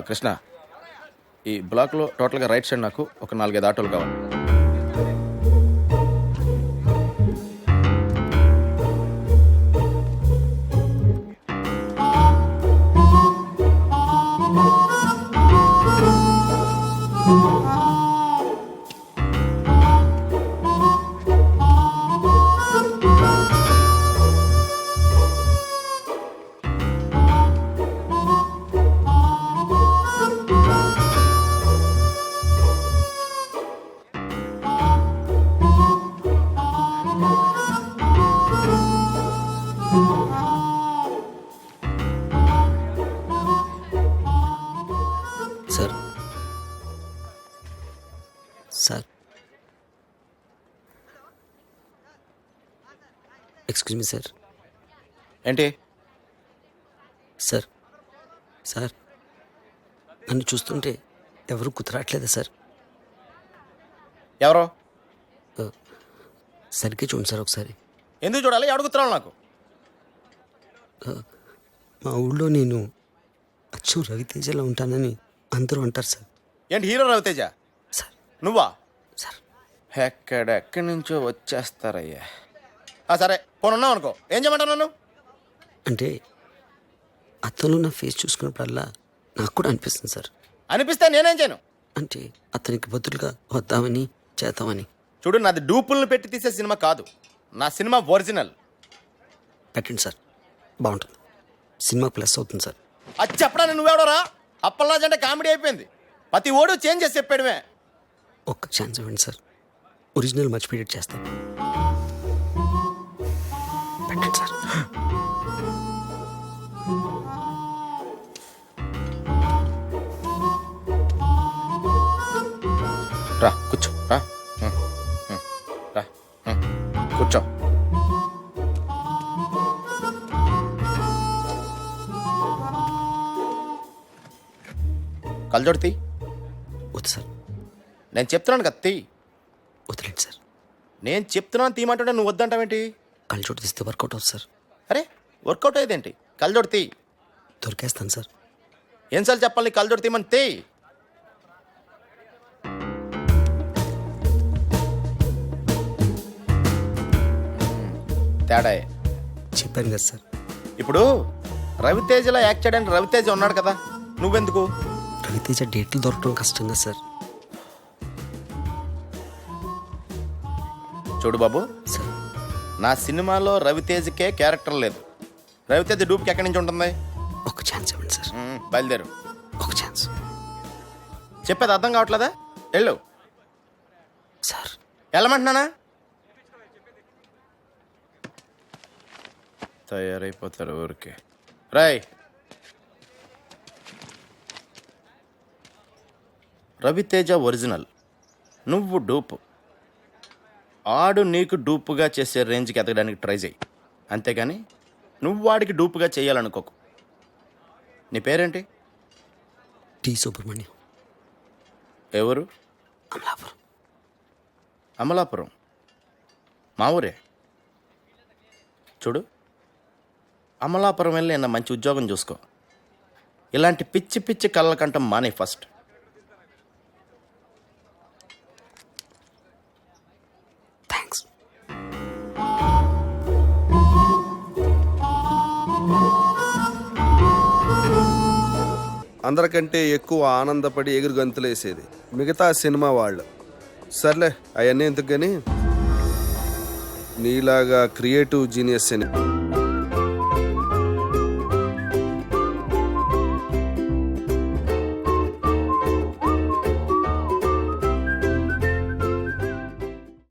కృష్ణ, ఈ బ్లాక్లో టోటల్గా రైట్ సైడ్ నాకు ఒక 4-5 ఆటోలు కావాలి. Sir sir excuse me sir. ఏంటి? సార్ సార్ నన్ను చూస్తుంటే ఎవరు కుదరట్లేదా సార్? ఎవరో సరిగ్గా చూడండి సార్ ఒకసారి. ఎందుకు చూడాలి? అడుగుతున్నావు నాకు. మా ఊళ్ళో నేను అచ్చు రవితేజలో ఉంటానని అందరూ అంటారు సార్. ఏంటి హీరో రవితేజ? సార్ నువ్వా? సార్ ఎక్కడెక్కడి నుంచో వచ్చేస్తారయ్యా. సరే పోను ఉన్నావు అనుకో, ఏం చేయమంటావు నన్ను? అంటే అతను నా ఫేస్ చూసుకున్నప్పుడల్లా నాకు కూడా అనిపిస్తుంది సార్. అనిపిస్తే నేనేం చేయను? అంటే అతనికి బదులుగా వద్దామని చేద్దామని. చూడు, నాది డూపుల్ని పెట్టి తీసే సినిమా కాదు, నా సినిమా ఒరిజినల్. పెట్టండి సార్, బాగుంటుంది. సినిమా ప్లస్ అవుతుంది సార్. అది చెప్పడానికి నువ్వెవడరా? అప్పల్లాజ్ అంటే కామెడీ అయిపోయింది. ప్రతి ఓడు చేంజ్ చేసి చెప్పాడమే. ఒక్క ఛాన్స్ ఇవ్వండి సార్, ఒరిజినల్ మర్చిపోయేట్ చేస్తాను. పెట్టండి సార్. రా కూర్చో, రా రా కూర్చో. కళ్ళజోడు తీ. వద్దు సార్. నేను చెప్తున్నాను కదా తీ. వదిలేండి సార్. నేను చెప్తున్నాను తీయమంటుంటే నువ్వు వద్దంటావేంటి? కళ్ళజోడు తీస్తే వర్కౌట్ అవుతుంది సార్. అరే వర్కౌట్ అయ్యేదేంటి? కళ్ళజోడు తీ. దొరికేస్తాను సార్. ఏం చెప్పాలి? కళ్ళజోడు తీయమని తీ. తేడా చెప్పాను కదా సార్. ఇప్పుడు రవితేజలో యాక్ట్ చేయడానికి రవితేజ ఉన్నాడు కదా, నువ్వెందుకు? రవితేజ డేట్లు దొరకడం కష్టం కదా సార్. చూడు బాబు, సార్ నా సినిమాలో రవితేజకే క్యారెక్టర్ లేదు. రవితేజ డూప్కి ఎక్కడి నుంచి ఉంటుంది? ఒక ఛాన్స్ ఇవ్వండి సార్. బయలుదేరు. ఒక ఛాన్స్. చెప్పేది అర్థం కావట్లేదా? వెళ్ళు. సార్ వెళ్ళమంటున్నానా? తయారైపోతారు ఊరికే. రాయ్, రవితేజ ఒరిజినల్, నువ్వు డూపు. ఆడు నీకు డూపుగా చేసే రేంజ్కి ఎదగడానికి ట్రై చేయి, అంతేగాని నువ్వు వాడికి డూపుగా చేయాలనుకోకు. నీ పేరేంటి? టి సుబ్రహ్మణ్యం. ఎవరు? అమలాపురం. అమలాపురం మా ఊరే. చూడు, అమలాపురం వెళ్ళి నిన్న మంచి ఉద్యోగం చూసుకో. ఇలాంటి పిచ్చి పిచ్చి కళ్ళ కంటం మానే ఫస్ట్. థ్యాంక్స్. అందరికంటే ఎక్కువ ఆనందపడి ఎగురు గంతులేసేది మిగతా సినిమా వాళ్ళు. సర్లే అవన్నీ ఎందుకు, కానీ నీలాగా క్రియేటివ్ జీనియస్ అని